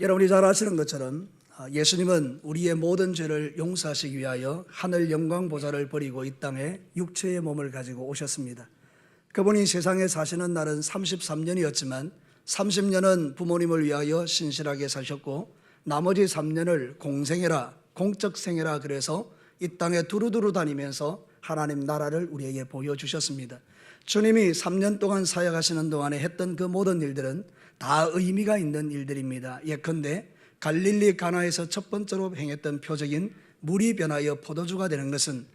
여러분이 잘 아시는 것처럼 예수님은 우리의 모든 죄를 용서하시기 위하여 하늘 영광 보좌를 버리고 이 땅에 육체의 몸을 가지고 오셨습니다. 그분이 세상에 사시는 날은 33년이었지만 30년은 부모님을 위하여 신실하게 사셨고 나머지 3년을 공생애라, 공적 생애라 그래서 이 땅에 두루두루 다니면서 하나님 나라를 우리에게 보여주셨습니다. 주님이 3년 동안 사역하시는 동안에 했던 그 모든 일들은 다 의미가 있는 일들입니다. 예컨대 갈릴리 가나에서 첫 번째로 행했던 표적인 물이 변하여 포도주가 되는 것은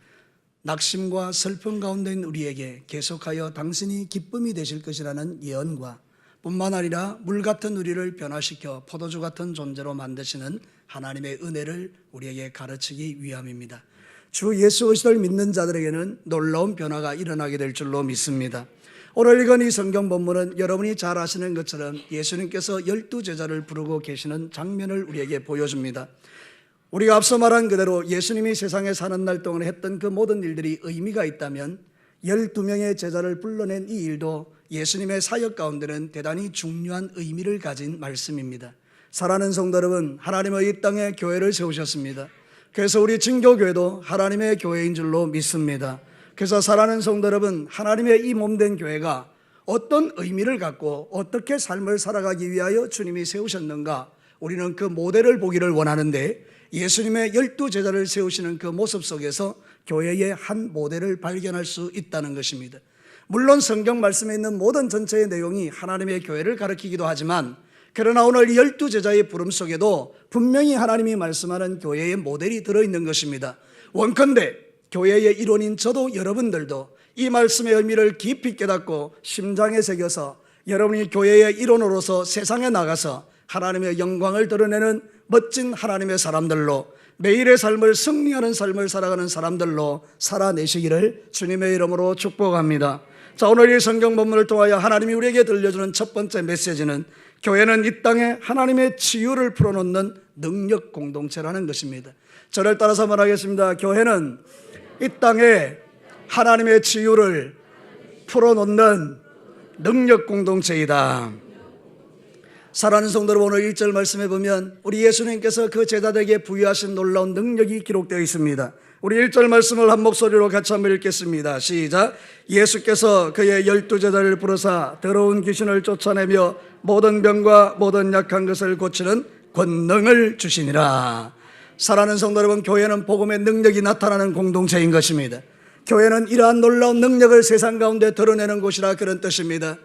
낙심과 슬픔 가운데 있는 우리에게 계속하여 당신이 기쁨이 되실 것이라는 예언과 뿐만 아니라 물 같은 우리를 변화시켜 포도주 같은 존재로 만드시는 하나님의 은혜를 우리에게 가르치기 위함입니다. 주 예수 그리스도를 믿는 자들에게는 놀라운 변화가 일어나게 될 줄로 믿습니다. 오늘 읽은 이 성경 본문은 여러분이 잘 아시는 것처럼 예수님께서 12제자를 부르고 계시는 장면을 우리에게 보여줍니다. 우리가 앞서 말한 그대로 예수님이 세상에 사는 날 동안 했던 그 모든 일들이 의미가 있다면 12명의 제자를 불러낸 이 일도 예수님의 사역 가운데는 대단히 중요한 의미를 가진 말씀입니다. 사랑하는 성도 여러분, 하나님의 이 땅에 교회를 세우셨습니다. 그래서 우리 진교교회도 하나님의 교회인 줄로 믿습니다. 그래서 사랑하는 성도 여러분, 하나님의 이 몸된 교회가 어떤 의미를 갖고 어떻게 삶을 살아가기 위하여 주님이 세우셨는가, 우리는 그 모델을 보기를 원하는데 예수님의 12제자를 세우시는 그 모습 속에서 교회의 한 모델을 발견할 수 있다는 것입니다. 물론 성경 말씀에 있는 모든 전체의 내용이 하나님의 교회를 가리키기도 하지만, 그러나 오늘 12제자의 부름 속에도 분명히 하나님이 말씀하는 교회의 모델이 들어있는 것입니다. 원컨대 교회의 일원인 저도 여러분들도 이 말씀의 의미를 깊이 깨닫고 심장에 새겨서 여러분이 교회의 일원으로서 세상에 나가서 하나님의 영광을 드러내는 멋진 하나님의 사람들로, 매일의 삶을 승리하는 삶을 살아가는 사람들로 살아내시기를 주님의 이름으로 축복합니다. 자, 오늘 이 성경 본문을 통하여 하나님이 우리에게 들려주는 첫 번째 메시지는 교회는 이 땅에 하나님의 치유를 풀어놓는 능력 공동체라는 것입니다. 저를 따라서 말하겠습니다. 교회는 이 땅에 하나님의 치유를 풀어놓는 능력 공동체이다. 사랑하는 성도 여러분, 오늘 1절 말씀해 보면 우리 예수님께서 그 제자들에게 부여하신 놀라운 능력이 기록되어 있습니다. 우리 1절 말씀을 한 목소리로 같이 한번 읽겠습니다. 시작. 예수께서 그의 12제자를 부르사 더러운 귀신을 쫓아내며 모든 병과 모든 약한 것을 고치는 권능을 주시니라. 사랑하는 성도 여러분, 교회는 복음의 능력이 나타나는 공동체인 것입니다. 교회는 이러한 놀라운 능력을 세상 가운데 드러내는 곳이라, 그런 뜻입니다.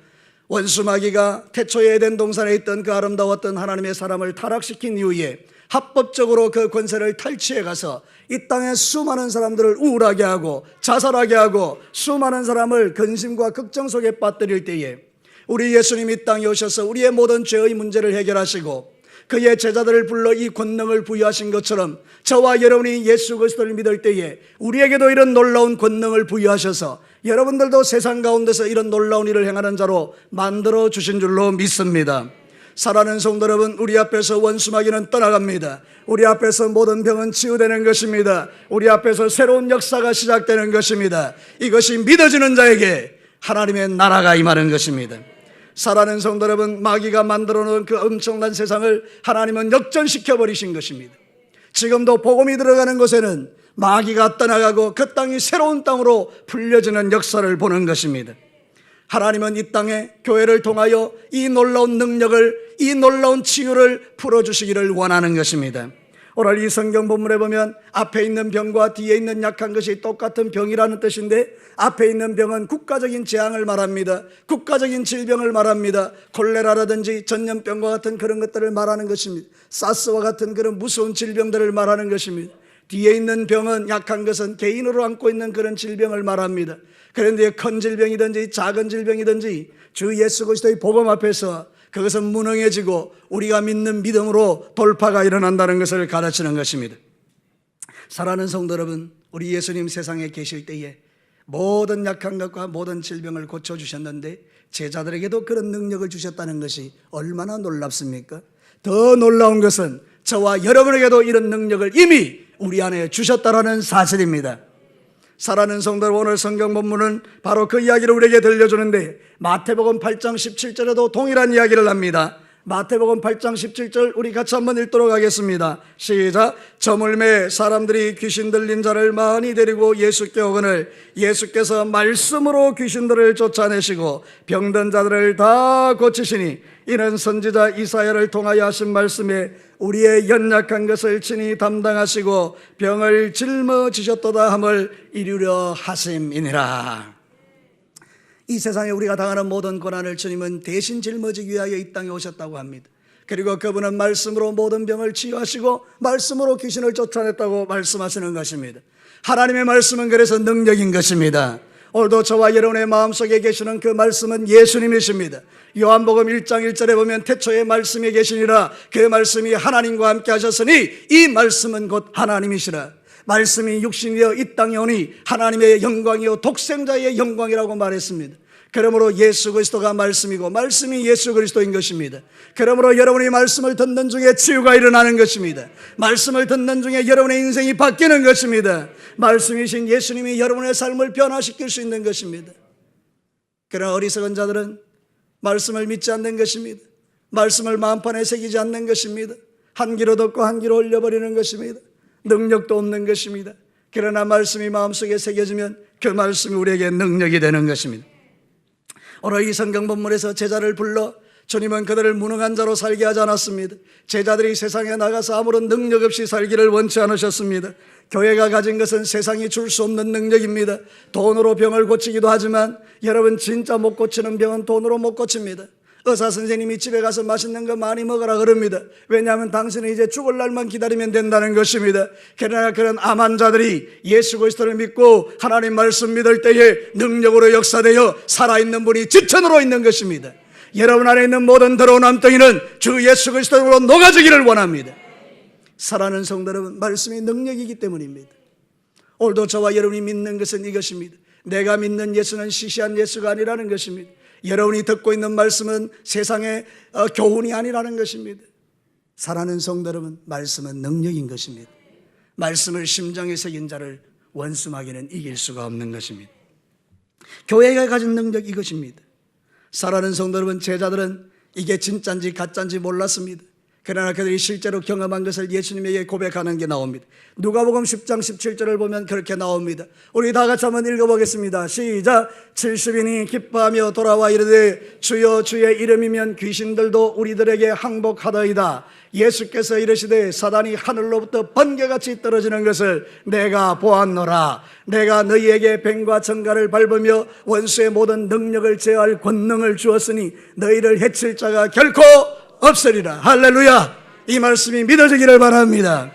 원수 마귀가 태초에 에덴 동산에 있던 그 아름다웠던 하나님의 사람을 타락시킨 이후에 합법적으로 그 권세를 탈취해 가서 이 땅에 수많은 사람들을 우울하게 하고 자살하게 하고 수많은 사람을 근심과 걱정 속에 빠뜨릴 때에 우리 예수님이 이 땅에 오셔서 우리의 모든 죄의 문제를 해결하시고 그의 제자들을 불러 이 권능을 부여하신 것처럼 저와 여러분이 예수 그리스도를 믿을 때에 우리에게도 이런 놀라운 권능을 부여하셔서 여러분들도 세상 가운데서 이런 놀라운 일을 행하는 자로 만들어 주신 줄로 믿습니다. 사랑하는 성도 여러분, 우리 앞에서 원수마귀는 떠나갑니다. 우리 앞에서 모든 병은 치유되는 것입니다. 우리 앞에서 새로운 역사가 시작되는 것입니다. 이것이 믿어지는 자에게 하나님의 나라가 임하는 것입니다. 사랑하는 성도 여러분, 마귀가 만들어 놓은 그 엄청난 세상을 하나님은 역전시켜 버리신 것입니다. 지금도 복음이 들어가는 곳에는 마귀가 떠나가고 그 땅이 새로운 땅으로 불려지는 역사를 보는 것입니다. 하나님은 이 땅에 교회를 통하여 이 놀라운 능력을, 이 놀라운 치유를 풀어주시기를 원하는 것입니다. 오늘 이 성경 본문에 보면 앞에 있는 병과 뒤에 있는 약한 것이 똑같은 병이라는 뜻인데, 앞에 있는 병은 국가적인 재앙을 말합니다. 국가적인 질병을 말합니다. 콜레라라든지 전염병과 같은 그런 것들을 말하는 것입니다. 사스와 같은 그런 무서운 질병들을 말하는 것입니다. 뒤에 있는 병은, 약한 것은 개인으로 안고 있는 그런 질병을 말합니다. 그런데 큰 질병이든지 작은 질병이든지 주 예수 그리스도의 복음 앞에서 그것은 무능해지고 우리가 믿는 믿음으로 돌파가 일어난다는 것을 가르치는 것입니다. 사랑하는 성도 여러분, 우리 예수님 세상에 계실 때에 모든 약한 것과 모든 질병을 고쳐주셨는데 제자들에게도 그런 능력을 주셨다는 것이 얼마나 놀랍습니까? 더 놀라운 것은 저와 여러분에게도 이런 능력을 이미 우리 안에 주셨다라는 사실입니다. 사랑하는 성도 여러분, 오늘 성경 본문은 바로 그 이야기를 우리에게 들려주는데 마태복음 8장 17절에도 동일한 이야기를 합니다. 마태복음 8장 17절 우리 같이 한번 읽도록 하겠습니다. 시작. 저물매 사람들이 귀신 들린 자를 많이 데리고 예수께 오거늘 예수께서 말씀으로 귀신들을 쫓아내시고 병든 자들을 다 고치시니 이는 선지자 이사야를 통하여 하신 말씀에 우리의 연약한 것을 친히 담당하시고 병을 짊어지셨도다 함을 이루려 하심이니라. 이 세상에 우리가 당하는 모든 고난을 주님은 대신 짊어지기 위하여 이 땅에 오셨다고 합니다. 그리고 그분은 말씀으로 모든 병을 치유하시고 말씀으로 귀신을 쫓아냈다고 말씀하시는 것입니다. 하나님의 말씀은 그래서 능력인 것입니다. 오늘도 저와 여러분의 마음속에 계시는 그 말씀은 예수님이십니다. 요한복음 1장 1절에 보면 태초에 말씀이 계시니라 그 말씀이 하나님과 함께 하셨으니 이 말씀은 곧 하나님이시라. 말씀이 육신이여 이 땅에 오니 하나님의 영광이요 독생자의 영광이라고 말했습니다. 그러므로 예수 그리스도가 말씀이고 말씀이 예수 그리스도인 것입니다. 그러므로 여러분이 말씀을 듣는 중에 치유가 일어나는 것입니다. 말씀을 듣는 중에 여러분의 인생이 바뀌는 것입니다. 말씀이신 예수님이 여러분의 삶을 변화시킬 수 있는 것입니다. 그러나 어리석은 자들은 말씀을 믿지 않는 것입니다. 말씀을 마음판에 새기지 않는 것입니다. 한 귀로 듣고 한 귀로 올려버리는 것입니다. 능력도 없는 것입니다. 그러나 말씀이 마음속에 새겨지면 그 말씀이 우리에게 능력이 되는 것입니다. 오늘 이 성경 본문에서 제자를 불러 주님은 그들을 무능한 자로 살게 하지 않았습니다. 제자들이 세상에 나가서 아무런 능력 없이 살기를 원치 않으셨습니다. 교회가 가진 것은 세상이 줄 수 없는 능력입니다. 돈으로 병을 고치기도 하지만 여러분 진짜 못 고치는 병은 돈으로 못 고칩니다. 의사 선생님이 집에 가서 맛있는 거 많이 먹으라 그럽니다. 왜냐하면 당신은 이제 죽을 날만 기다리면 된다는 것입니다. 그러나 그런 암 환자들이 예수 그리스도를 믿고 하나님 말씀 믿을 때에 능력으로 역사되어 살아있는 분이 지천으로 있는 것입니다. 여러분 안에 있는 모든 더러운 암덩이는 주 예수 그리스도로 녹아지기를 원합니다. 살아있는 성도 여러분, 말씀이 능력이기 때문입니다. 오늘도 저와 여러분이 믿는 것은 이것입니다. 내가 믿는 예수는 시시한 예수가 아니라는 것입니다. 여러분이 듣고 있는 말씀은 세상의 교훈이 아니라는 것입니다. 사랑하는 성도 여러분, 말씀은 능력인 것입니다. 말씀을 심장에 새긴 자를 원수마귀는 이길 수가 없는 것입니다. 교회가 가진 능력 이것입니다. 사랑하는 성도 여러분, 제자들은 이게 진짜인지 가짜인지 몰랐습니다. 그러나 그들이 실제로 경험한 것을 예수님에게 고백하는 게 나옵니다. 누가복음 10장 17절을 보면 그렇게 나옵니다. 우리 다 같이 한번 읽어보겠습니다. 시작. 70인이 기뻐하며 돌아와 이르되 주여 주의 이름이면 귀신들도 우리들에게 항복하더이다. 예수께서 이르시되 사단이 하늘로부터 번개같이 떨어지는 것을 내가 보았노라. 내가 너희에게 뱀과 정갈을 밟으며 원수의 모든 능력을 제어할 권능을 주었으니 너희를 해칠 자가 결코 없으리라. 할렐루야. 이 말씀이 믿어지기를 바랍니다.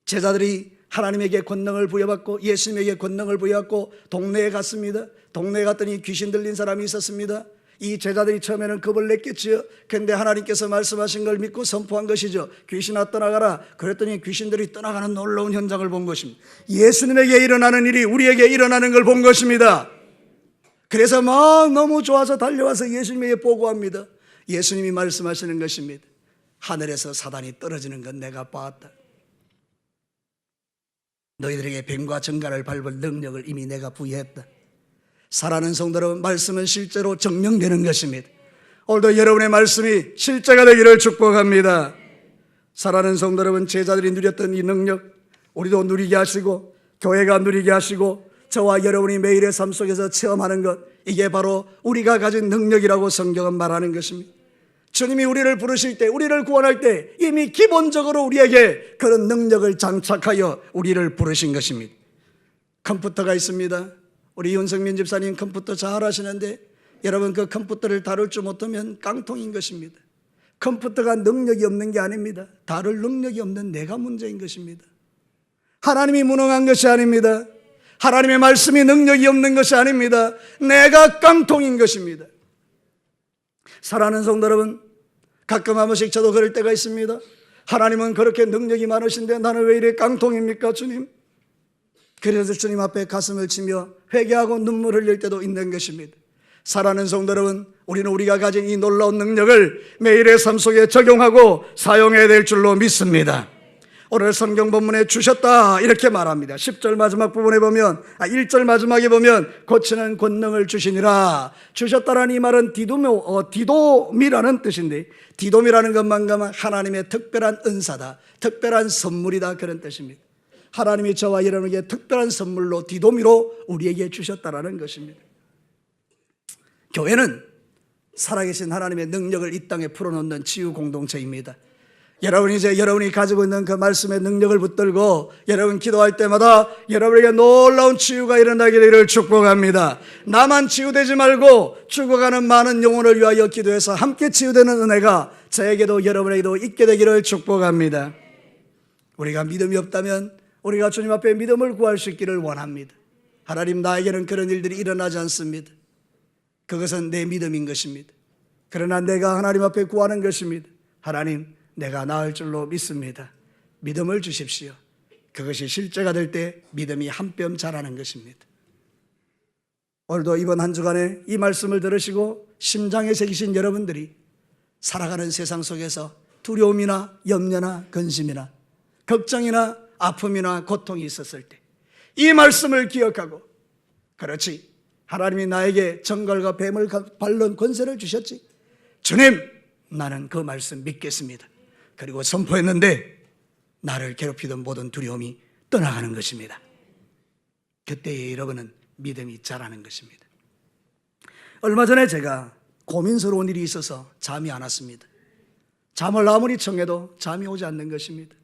제자들이 하나님에게 권능을 부여받고 예수님에게 권능을 부여받고 동네에 갔습니다. 동네에 갔더니 귀신 들린 사람이 있었습니다. 이 제자들이 처음에는 겁을 냈겠지요. 그런데 하나님께서 말씀하신 걸 믿고 선포한 것이죠. 귀신아 떠나가라. 그랬더니 귀신들이 떠나가는 놀라운 현장을 본 것입니다. 예수님에게 일어나는 일이 우리에게 일어나는 걸 본 것입니다. 그래서 막 너무 좋아서 달려와서 예수님에게 보고합니다. 예수님이 말씀하시는 것입니다. 하늘에서 사단이 떨어지는 건 내가 봤다. 너희들에게 뱀과 정갈을 밟을 능력을 이미 내가 부여했다. 사랑하는 성도 여러분, 말씀은 실제로 증명되는 것입니다. 오늘도 여러분의 말씀이 실제가 되기를 축복합니다. 사랑하는 성도 여러분, 제자들이 누렸던 이 능력 우리도 누리게 하시고 교회가 누리게 하시고 저와 여러분이 매일의 삶 속에서 체험하는 것, 이게 바로 우리가 가진 능력이라고 성경은 말하는 것입니다. 주님이 우리를 부르실 때, 우리를 구원할 때 이미 기본적으로 우리에게 그런 능력을 장착하여 우리를 부르신 것입니다. 컴퓨터가 있습니다. 우리 윤성민 집사님 컴퓨터 잘 하시는데 여러분 그 컴퓨터를 다룰 줄 못하면 깡통인 것입니다. 컴퓨터가 능력이 없는 게 아닙니다. 다룰 능력이 없는 내가 문제인 것입니다. 하나님이 무능한 것이 아닙니다. 하나님의 말씀이 능력이 없는 것이 아닙니다. 내가 깡통인 것입니다. 사랑하는 성도 여러분, 가끔 한 번씩 저도 그럴 때가 있습니다. 하나님은 그렇게 능력이 많으신데 나는 왜 이래 깡통입니까 주님? 그래서 주님 앞에 가슴을 치며 회개하고 눈물 흘릴 때도 있는 것입니다. 사랑하는 성도 여러분, 우리는 우리가 가진 이 놀라운 능력을 매일의 삶 속에 적용하고 사용해야 될 줄로 믿습니다. 오늘 성경 본문에 주셨다 이렇게 말합니다. 10절 마지막 부분에 보면 1절 마지막에 보면 고치는 권능을 주시니라. 주셨다라는 이 말은 디돔이라는 뜻인데, 디돔이라는 것만 가면 하나님의 특별한 은사다, 특별한 선물이다, 그런 뜻입니다. 하나님이 저와 여러분에게 특별한 선물로 디돔이로 우리에게 주셨다라는 것입니다. 교회는 살아계신 하나님의 능력을 이 땅에 풀어놓는 치유 공동체입니다. 여러분이 가지고 있는 그 말씀의 능력을 붙들고 여러분 기도할 때마다 여러분에게 놀라운 치유가 일어나기를 축복합니다. 나만 치유되지 말고 죽어가는 많은 영혼을 위하여 기도해서 함께 치유되는 은혜가 저에게도 여러분에게도 있게 되기를 축복합니다. 우리가 믿음이 없다면 우리가 주님 앞에 믿음을 구할 수 있기를 원합니다. 하나님, 나에게는 그런 일들이 일어나지 않습니다. 그것은 내 믿음인 것입니다. 그러나 내가 하나님 앞에 구하는 것입니다. 하나님, 내가 나을 줄로 믿습니다. 믿음을 주십시오. 그것이 실제가 될 때 믿음이 한 뼘 자라는 것입니다. 오늘도 이번 한 주간에 이 말씀을 들으시고 심장에 새기신 여러분들이 살아가는 세상 속에서 두려움이나 염려나 근심이나 걱정이나 아픔이나 고통이 있었을 때 이 말씀을 기억하고, 그렇지, 하나님이 나에게 정갈과 뱀을 밟는 권세를 주셨지, 주님, 나는 그 말씀 믿겠습니다. 그리고 선포했는데 나를 괴롭히던 모든 두려움이 떠나가는 것입니다. 그때에 여러분은 믿음이 자라는 것입니다. 얼마 전에 제가 고민스러운 일이 있어서 잠이 안 왔습니다. 잠을 아무리 청해도 잠이 오지 않는 것입니다.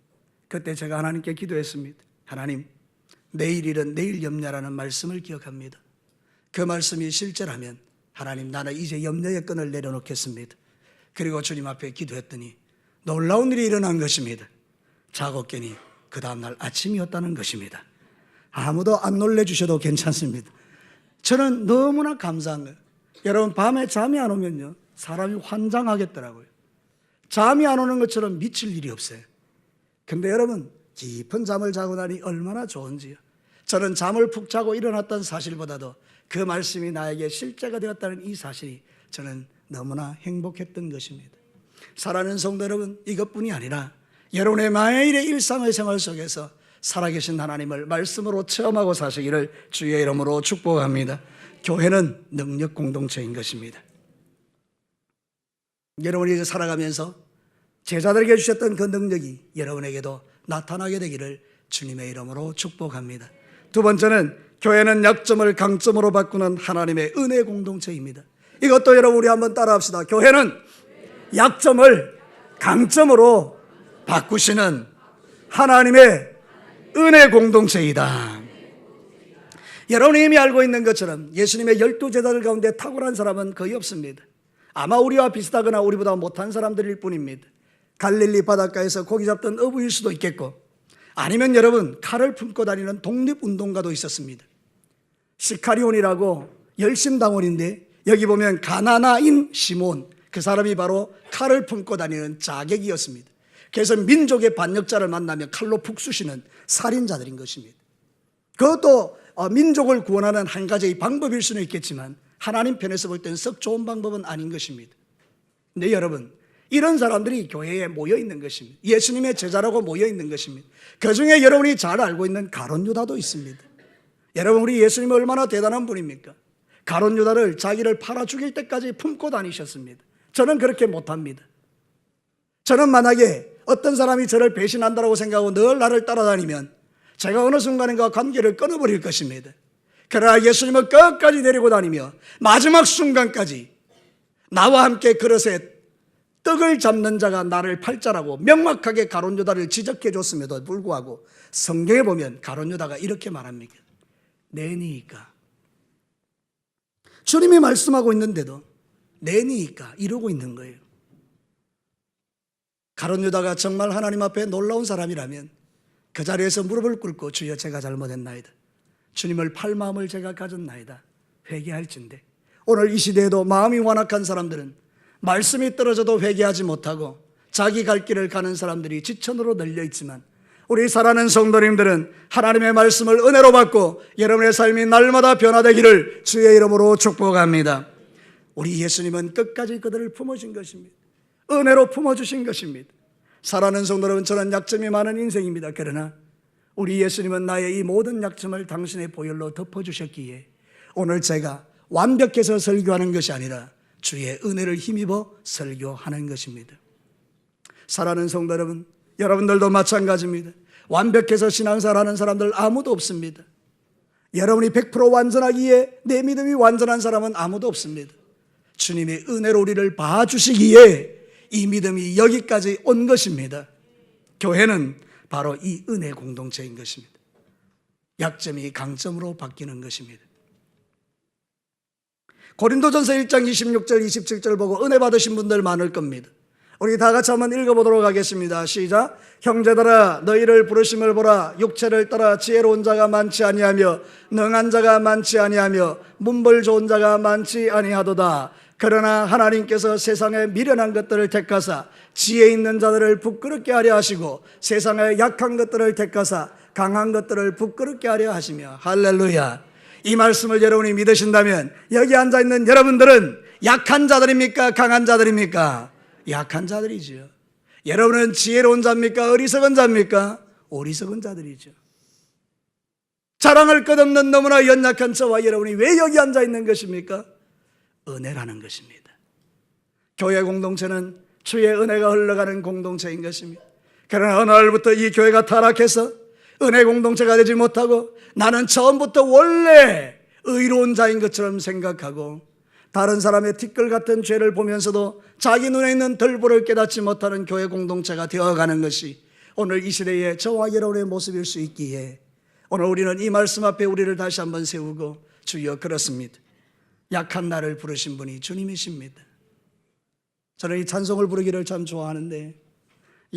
그때 제가 하나님께 기도했습니다. 하나님, 내일 일은 내일 염려라는 말씀을 기억합니다. 그 말씀이 실제라면 하나님, 나는 이제 염려의 끈을 내려놓겠습니다. 그리고 주님 앞에 기도했더니 놀라운 일이 일어난 것입니다. 자고 깨니 그 다음날 아침이었다는 것입니다. 아무도 안 놀래주셔도 괜찮습니다. 저는 너무나 감사한 거예요. 여러분, 밤에 잠이 안 오면요, 사람이 환장하겠더라고요. 잠이 안 오는 것처럼 미칠 일이 없어요. 근데 여러분, 깊은 잠을 자고 나니 얼마나 좋은지요. 저는 잠을 푹 자고 일어났던 사실보다도 그 말씀이 나에게 실제가 되었다는 이 사실이 저는 너무나 행복했던 것입니다. 사랑하는 성도 여러분, 이것뿐이 아니라 여러분의 매일의 일상의 생활 속에서 살아계신 하나님을 말씀으로 체험하고 사시기를 주의 이름으로 축복합니다. 교회는 능력 공동체인 것입니다. 여러분이 이제 살아가면서 제자들에게 주셨던 그 능력이 여러분에게도 나타나게 되기를 주님의 이름으로 축복합니다. 두 번째는 교회는 약점을 강점으로 바꾸는 하나님의 은혜 공동체입니다. 이것도 여러분 우리 한번 따라합시다. 교회는 약점을 강점으로 바꾸시는 하나님의 은혜 공동체이다. 여러분이 이미 알고 있는 것처럼 예수님의 12제자들 가운데 탁월한 사람은 거의 없습니다. 아마 우리와 비슷하거나 우리보다 못한 사람들일 뿐입니다. 갈릴리 바닷가에서 고기 잡던 어부일 수도 있겠고, 아니면 여러분 칼을 품고 다니는 독립운동가도 있었습니다. 시카리온이라고 열심당원인데, 여기 보면 가나나인 시몬, 그 사람이 바로 칼을 품고 다니는 자객이었습니다. 그래서 민족의 반역자를 만나면 칼로 푹 쑤시는 살인자들인 것입니다. 그것도 민족을 구원하는 한 가지의 방법일 수는 있겠지만 하나님 편에서 볼 때는 썩 좋은 방법은 아닌 것입니다. 근데 여러분, 이런 사람들이 교회에 모여 있는 것입니다. 예수님의 제자라고 모여 있는 것입니다. 그 중에 여러분이 잘 알고 있는 가룟 유다도 있습니다. 여러분, 우리 예수님은 얼마나 대단한 분입니까? 가룟 유다를 자기를 팔아 죽일 때까지 품고 다니셨습니다. 저는 그렇게 못합니다. 저는 만약에 어떤 사람이 저를 배신한다고 생각하고 늘 나를 따라다니면 제가 어느 순간인가 관계를 끊어버릴 것입니다. 그러나 예수님은 끝까지 데리고 다니며 마지막 순간까지 나와 함께 그릇에 떡을 잡는 자가 나를 팔자라고 명확하게 가룟 유다를 지적해 줬음에도 불구하고 성경에 보면 가룟 유다가 이렇게 말합니다. 내니까, 주님이 말씀하고 있는데도 내니까 이러고 있는 거예요. 가룟 유다가 정말 하나님 앞에 놀라운 사람이라면 그 자리에서 무릎을 꿇고 주여, 제가 잘못했나이다, 주님을 팔 마음을 제가 가졌나이다 회개할진대. 오늘 이 시대에도 마음이 완악한 사람들은 말씀이 떨어져도 회개하지 못하고 자기 갈 길을 가는 사람들이 지천으로 널려 있지만, 우리 사랑하는 성도님들은 하나님의 말씀을 은혜로 받고 여러분의 삶이 날마다 변화되기를 주의 이름으로 축복합니다. 우리 예수님은 끝까지 그들을 품으신 것입니다. 은혜로 품어주신 것입니다. 사랑하는 성도 여러분, 저는 약점이 많은 인생입니다. 그러나 우리 예수님은 나의 이 모든 약점을 당신의 보혈로 덮어주셨기에 오늘 제가 완벽해서 설교하는 것이 아니라 주의 은혜를 힘입어 설교하는 것입니다. 사랑하는 성도 여러분, 여러분들도 마찬가지입니다. 완벽해서 신앙생활하는 사람들 아무도 없습니다. 여러분이 100% 완전하기에 내 믿음이 완전한 사람은 아무도 없습니다. 주님의 은혜로 우리를 봐주시기에 이 믿음이 여기까지 온 것입니다. 교회는 바로 이 은혜 공동체인 것입니다. 약점이 강점으로 바뀌는 것입니다. 고린도전서 1장 26절 27절 보고 은혜 받으신 분들 많을 겁니다. 우리 다 같이 한번 읽어보도록 하겠습니다. 시작. 형제들아, 너희를 부르심을 보라. 육체를 따라 지혜로운 자가 많지 아니하며 능한 자가 많지 아니하며 문벌 좋은 자가 많지 아니하도다. 그러나 하나님께서 세상에 미련한 것들을 택하사 지혜 있는 자들을 부끄럽게 하려 하시고 세상에 약한 것들을 택하사 강한 것들을 부끄럽게 하려 하시며. 할렐루야. 이 말씀을 여러분이 믿으신다면 여기 앉아있는 여러분들은 약한 자들입니까? 강한 자들입니까? 약한 자들이죠. 여러분은 지혜로운 자입니까? 어리석은 자입니까? 어리석은 자들이죠. 자랑할 것 없는 너무나 연약한 저와 여러분이 왜 여기 앉아있는 것입니까? 은혜라는 것입니다. 교회 공동체는 주의 은혜가 흘러가는 공동체인 것입니다. 그러나 어느 날부터 이 교회가 타락해서 은혜 공동체가 되지 못하고 나는 처음부터 원래 의로운 자인 것처럼 생각하고 다른 사람의 티끌 같은 죄를 보면서도 자기 눈에 있는 들보를 깨닫지 못하는 교회 공동체가 되어가는 것이 오늘 이 시대의 저와 여러분의 모습일 수 있기에 오늘 우리는 이 말씀 앞에 우리를 다시 한번 세우고 주여 그렇습니다. 약한 나를 부르신 분이 주님이십니다. 저는 이 찬송을 부르기를 참 좋아하는데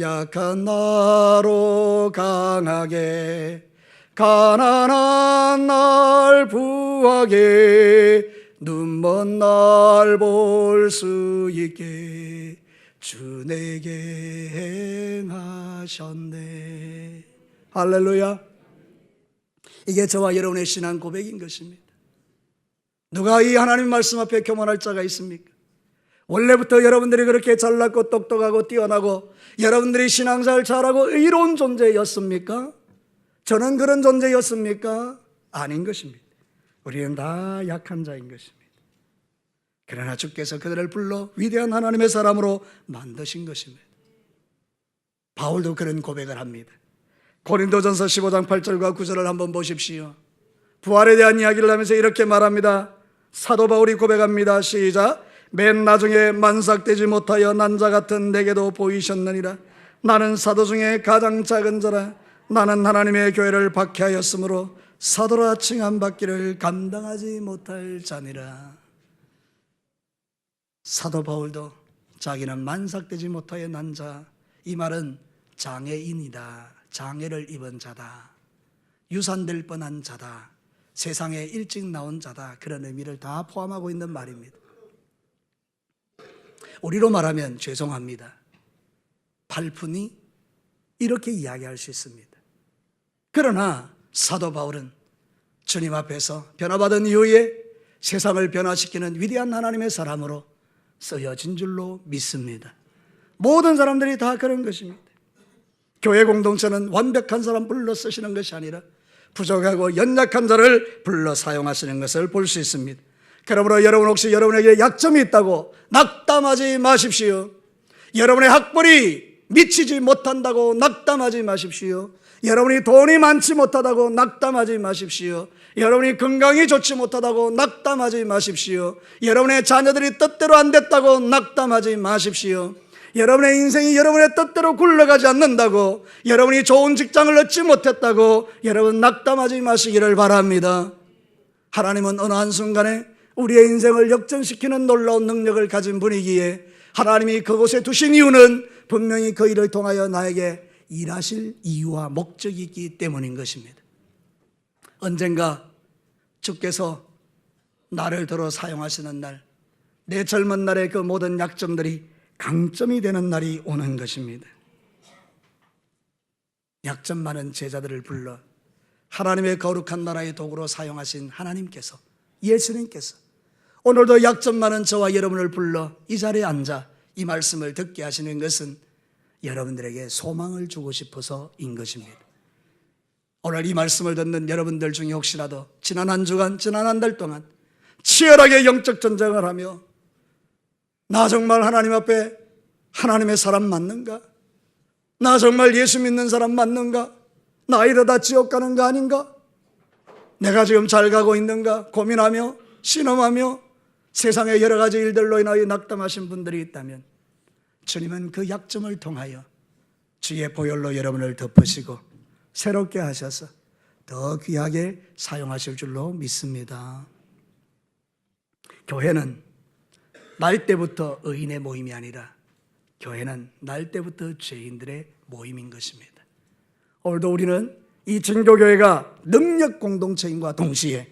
약한 나로 강하게 가난한 날 부하게 눈먼 날 볼 수 있게 주 내게 행하셨네. 할렐루야. 이게 저와 여러분의 신앙 고백인 것입니다. 누가 이 하나님 말씀 앞에 교만할 자가 있습니까? 원래부터 여러분들이 그렇게 잘났고 똑똑하고 뛰어나고 여러분들이 신앙생활 잘하고 의로운 존재였습니까? 저는 그런 존재였습니까? 아닌 것입니다. 우리는 다 약한 자인 것입니다. 그러나 주께서 그들을 불러 위대한 하나님의 사람으로 만드신 것입니다. 바울도 그런 고백을 합니다. 고린도전서 15장 8절과 9절을 한번 보십시오. 부활에 대한 이야기를 하면서 이렇게 말합니다. 사도 바울이 고백합니다. 시작. 맨 나중에 만삭되지 못하여 난 자 같은 내게도 보이셨느니라. 나는 사도 중에 가장 작은 자라. 나는 하나님의 교회를 박해하였으므로 사도라 칭함받기를 감당하지 못할 자니라. 사도 바울도 자기는 만삭되지 못하여 난 자, 이 말은 장애인이다, 장애를 입은 자다, 유산될 뻔한 자다, 세상에 일찍 나온 자다, 그런 의미를 다 포함하고 있는 말입니다. 우리로 말하면 죄송합니다. 팔푼이 이렇게 이야기할 수 있습니다. 그러나 사도 바울은 주님 앞에서 변화받은 이후에 세상을 변화시키는 위대한 하나님의 사람으로 쓰여진 줄로 믿습니다. 모든 사람들이 다 그런 것입니다. 교회 공동체는 완벽한 사람 불러 쓰시는 것이 아니라 부족하고 연약한 자를 불러 사용하시는 것을 볼 수 있습니다. 그러므로 여러분 혹시 여러분에게 약점이 있다고 낙담하지 마십시오. 여러분의 학벌이 미치지 못한다고 낙담하지 마십시오. 여러분이 돈이 많지 못하다고 낙담하지 마십시오. 여러분이 건강이 좋지 못하다고 낙담하지 마십시오. 여러분의 자녀들이 뜻대로 안 됐다고 낙담하지 마십시오. 여러분의 인생이 여러분의 뜻대로 굴러가지 않는다고, 여러분이 좋은 직장을 얻지 못했다고 여러분 낙담하지 마시기를 바랍니다. 하나님은 어느 한순간에 우리의 인생을 역전시키는 놀라운 능력을 가진 분이기에 하나님이 그곳에 두신 이유는 분명히 그 일을 통하여 나에게 일하실 이유와 목적이 있기 때문인 것입니다. 언젠가 주께서 나를 들어 사용하시는 날, 내 젊은 날의 그 모든 약점들이 강점이 되는 날이 오는 것입니다. 약점 많은 제자들을 불러 하나님의 거룩한 나라의 도구로 사용하신 하나님께서, 예수님께서 오늘도 약점 많은 저와 여러분을 불러 이 자리에 앉아 이 말씀을 듣게 하시는 것은 여러분들에게 소망을 주고 싶어서인 것입니다. 오늘 이 말씀을 듣는 여러분들 중에 혹시라도 지난 한 주간, 지난 한 달 동안 치열하게 영적 전쟁을 하며 나 정말 하나님 앞에 하나님의 사람 맞는가? 나 정말 예수 믿는 사람 맞는가? 나 이러다 지옥 가는 거 아닌가? 내가 지금 잘 가고 있는가? 고민하며 신음하며 세상의 여러 가지 일들로 인하여 낙담하신 분들이 있다면 주님은 그 약점을 통하여 주의 보혈로 여러분을 덮으시고 새롭게 하셔서 더 귀하게 사용하실 줄로 믿습니다. 교회는 날 때부터 의인의 모임이 아니라 교회는 날 때부터 죄인들의 모임인 것입니다. 오늘도 우리는 이 증교교회가 능력 공동체인과 동시에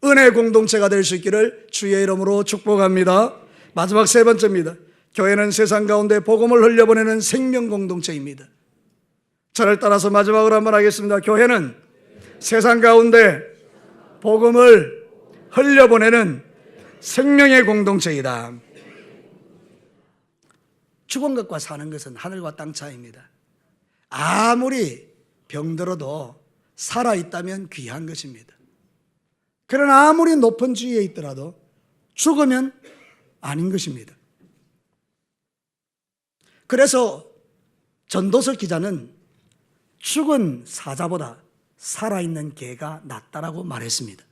은혜 공동체가 될 수 있기를 주의 이름으로 축복합니다. 마지막 세 번째입니다. 교회는 세상 가운데 복음을 흘려보내는 생명 공동체입니다. 저를 따라서 마지막으로 한번 하겠습니다. 교회는 세상 가운데 복음을 흘려보내는 생명의 공동체이다. 죽은 것과 사는 것은 하늘과 땅 차이입니다. 아무리 병들어도 살아있다면 귀한 것입니다. 그러나 아무리 높은 지위에 있더라도 죽으면 아닌 것입니다. 그래서 전도서 기자는 죽은 사자보다 살아있는 개가 낫다라고 말했습니다.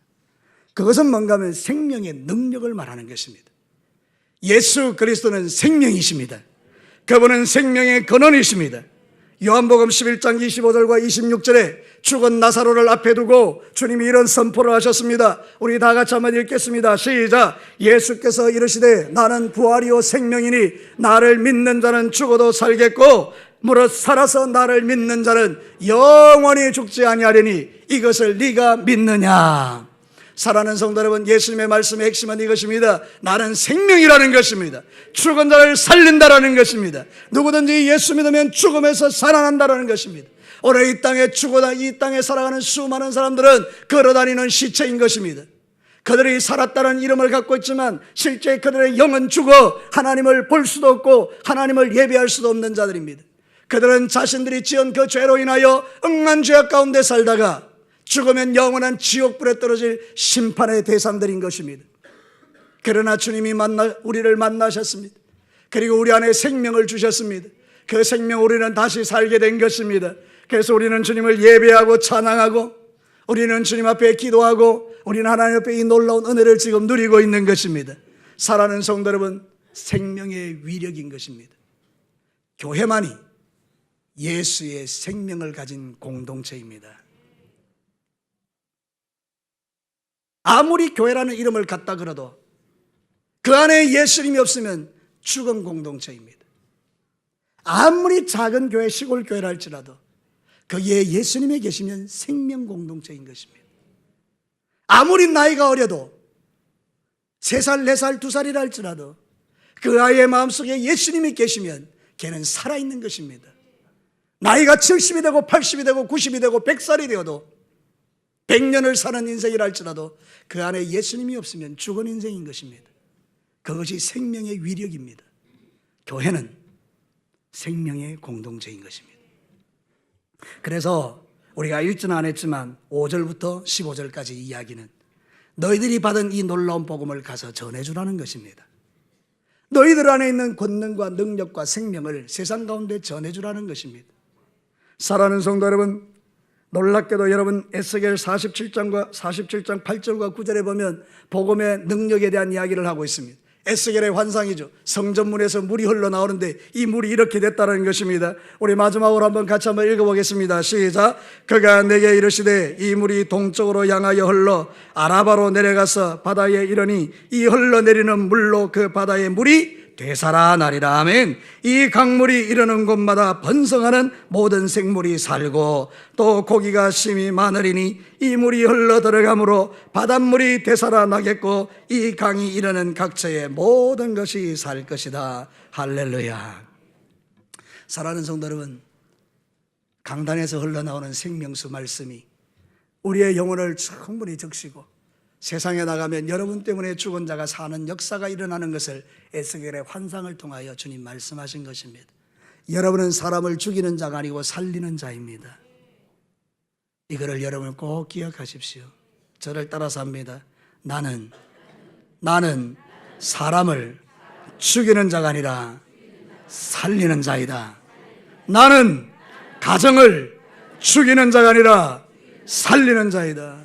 그것은 뭔가 하면 생명의 능력을 말하는 것입니다. 예수 그리스도는 생명이십니다. 그분은 생명의 근원이십니다. 요한복음 11장 25절과 26절에 죽은 나사로를 앞에 두고 주님이 이런 선포를 하셨습니다. 우리 다 같이 한번 읽겠습니다. 시작. 예수께서 이르시되 나는 부활이요 생명이니 나를 믿는 자는 죽어도 살겠고 무릇 살아서 나를 믿는 자는 영원히 죽지 아니하리니 이것을 네가 믿느냐. 사랑하는 성도 여러분, 예수님의 말씀의 핵심은 이것입니다. 나는 생명이라는 것입니다. 죽은 자를 살린다라는 것입니다. 누구든지 예수 믿으면 죽음에서 살아난다라는 것입니다. 오늘 이 땅에 죽어다 이 땅에 살아가는 수많은 사람들은 걸어다니는 시체인 것입니다. 그들이 살았다는 이름을 갖고 있지만 실제 그들의 영은 죽어 하나님을 볼 수도 없고 하나님을 예배할 수도 없는 자들입니다. 그들은 자신들이 지은 그 죄로 인하여 억만 죄악 가운데 살다가 죽으면 영원한 지옥불에 떨어질 심판의 대상들인 것입니다. 그러나 주님이 우리를 만나셨습니다. 그리고 우리 안에 생명을 주셨습니다. 그 생명 우리는 다시 살게 된 것입니다. 그래서 우리는 주님을 예배하고 찬양하고 우리는 주님 앞에 기도하고 우리는 하나님 앞에 이 놀라운 은혜를 지금 누리고 있는 것입니다. 사랑하는 성도 여러분, 생명의 위력인 것입니다. 교회만이 예수의 생명을 가진 공동체입니다. 아무리 교회라는 이름을 갖다 그래도 그 안에 예수님이 없으면 죽은 공동체입니다. 아무리 작은 교회, 시골 교회라 할지라도 거기에 예수님이 계시면 생명 공동체인 것입니다. 아무리 나이가 어려도 3살, 4살, 2살이라 할지라도 그 아이의 마음속에 예수님이 계시면 걔는 살아있는 것입니다. 나이가 70이 되고 80이 되고 90이 되고 100살이 되어도 100년을 사는 인생이라 할지라도 그 안에 예수님이 없으면 죽은 인생인 것입니다. 그것이 생명의 위력입니다. 교회는 생명의 공동체인 것입니다. 그래서 우리가 읽지는 않았지만 5절부터 15절까지 이야기는 너희들이 받은 이 놀라운 복음을 가서 전해주라는 것입니다. 너희들 안에 있는 권능과 능력과 생명을 세상 가운데 전해주라는 것입니다. 사랑하는 성도 여러분, 놀랍게도 여러분 에스겔 47장 8절과 9절에 보면 복음의 능력에 대한 이야기를 하고 있습니다. 에스겔의 환상이죠. 성전문에서 물이 흘러나오는데 이 물이 이렇게 됐다는 것입니다. 우리 마지막으로 한번 같이 한번 읽어보겠습니다. 시작. 그가 내게 이르시되 이 물이 동쪽으로 향하여 흘러 아라바로 내려가서 바다에 이르니 이 흘러내리는 물로 그 바다의 물이 되살아나리라. 아멘. 이 강물이 이르는 곳마다 번성하는 모든 생물이 살고 또 고기가 심히 많으리니 이 물이 흘러 들어가므로 바닷물이 되살아나겠고 이 강이 이르는 각처의 모든 것이 살 것이다. 할렐루야. 사랑하는 성도 여러분, 강단에서 흘러나오는 생명수 말씀이 우리의 영혼을 충분히 적시고 세상에 나가면 여러분 때문에 죽은 자가 사는 역사가 일어나는 것을 에스겔의 환상을 통하여 주님 말씀하신 것입니다. 여러분은 사람을 죽이는 자가 아니고 살리는 자입니다. 이거를 여러분 꼭 기억하십시오. 저를 따라서 합니다. 나는 사람을 죽이는 자가 아니라 살리는 자이다. 나는 가정을 죽이는 자가 아니라 살리는 자이다.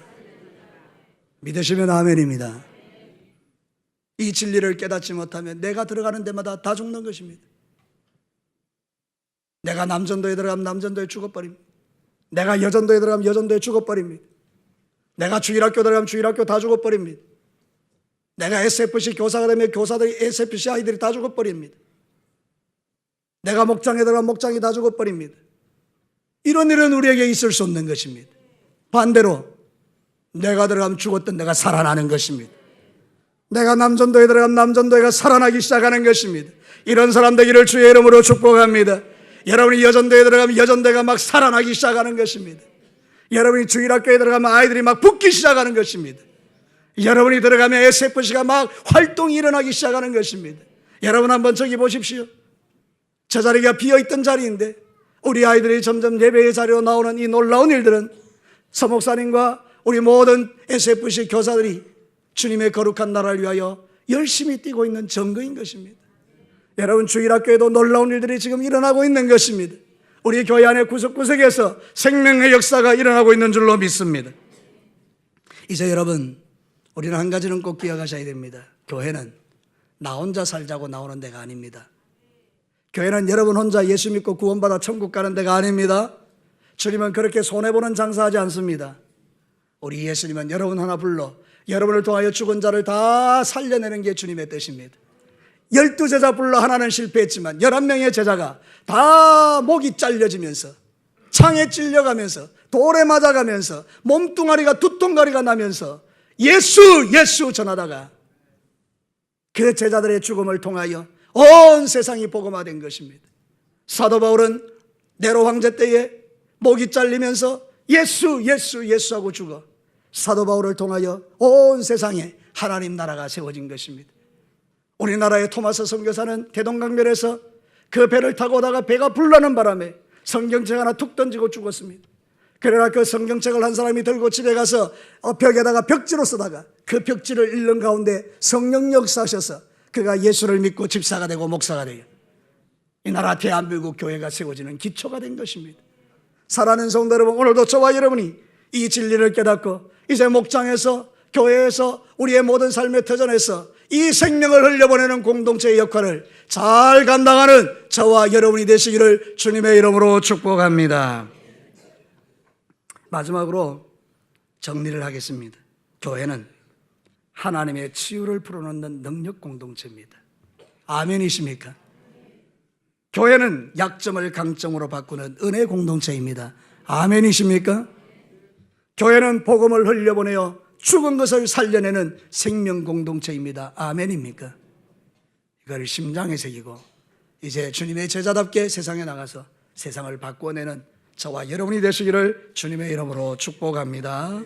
믿으시면 아멘입니다. 이 진리를 깨닫지 못하면 내가 들어가는 데마다 다 죽는 것입니다. 내가 남전도에 들어가면 남전도에 죽어버립니다. 내가 여전도에 들어가면 여전도에 죽어버립니다. 내가 주일학교 들어가면 주일학교 다 죽어버립니다. 내가 SFC 교사가 되면 교사들이 SFC 아이들이 다 죽어버립니다. 내가 목장에 들어가면 목장이 다 죽어버립니다. 이런 일은 우리에게 있을 수 없는 것입니다. 반대로 내가 들어가면 죽었던 내가 살아나는 것입니다. 내가 남전도에 들어가면 남전도가 살아나기 시작하는 것입니다. 이런 사람 되기를 주의 이름으로 축복합니다. 여러분이 여전도에 들어가면 여전도가 막 살아나기 시작하는 것입니다. 여러분이 주일학교에 들어가면 아이들이 막 붙기 시작하는 것입니다. 여러분이 들어가면 SFC가 막 활동이 일어나기 시작하는 것입니다. 여러분 한번 저기 보십시오. 저 자리가 비어있던 자리인데 우리 아이들이 점점 예배의 자리로 나오는 이 놀라운 일들은 서목사님과 우리 모든 SFC 교사들이 주님의 거룩한 나라를 위하여 열심히 뛰고 있는 증거인 것입니다. 여러분 주일학교에도 놀라운 일들이 지금 일어나고 있는 것입니다. 우리 교회 안에 구석구석에서 생명의 역사가 일어나고 있는 줄로 믿습니다. 이제 여러분 우리는 한 가지는 꼭 기억하셔야 됩니다. 교회는 나 혼자 살자고 나오는 데가 아닙니다. 교회는 여러분 혼자 예수 믿고 구원받아 천국 가는 데가 아닙니다. 주님은 그렇게 손해보는 장사하지 않습니다. 우리 예수님은 여러분 하나 불러 여러분을 통하여 죽은 자를 다 살려내는 게 주님의 뜻입니다. 12제자 불러 하나는 실패했지만 11명의 제자가 다 목이 잘려지면서 창에 찔려가면서 돌에 맞아가면서 몸뚱아리가 두통거리가 나면서 예수 전하다가 그 제자들의 죽음을 통하여 온 세상이 복음화된 것입니다. 사도 바울은 네로 황제 때에 목이 잘리면서 예수 하고 죽어 사도 바울을 통하여 온 세상에 하나님 나라가 세워진 것입니다. 우리나라의 토마스 선교사는 대동강변에서 그 배를 타고 오다가 배가 불나는 바람에 성경책 하나 툭 던지고 죽었습니다. 그러나 그 성경책을 한 사람이 들고 집에 가서 벽에다가 벽지로 쓰다가 그 벽지를 읽는 가운데 성령 역사하셔서 그가 예수를 믿고 집사가 되고 목사가 돼요. 이 나라 대한민국 교회가 세워지는 기초가 된 것입니다. 사랑하는 성도 여러분, 오늘도 저와 여러분이 이 진리를 깨닫고 이제 목장에서 교회에서 우리의 모든 삶의 터전에서 이 생명을 흘려보내는 공동체의 역할을 잘 감당하는 저와 여러분이 되시기를 주님의 이름으로 축복합니다. 마지막으로 정리를 하겠습니다. 교회는 하나님의 치유를 풀어놓는 능력 공동체입니다. 아멘이십니까? 교회는 약점을 강점으로 바꾸는 은혜 공동체입니다. 아멘이십니까? 교회는 복음을 흘려보내어 죽은 것을 살려내는 생명 공동체입니다. 아멘입니까? 이걸 심장에 새기고 이제 주님의 제자답게 세상에 나가서 세상을 바꾸어내는 저와 여러분이 되시기를 주님의 이름으로 축복합니다.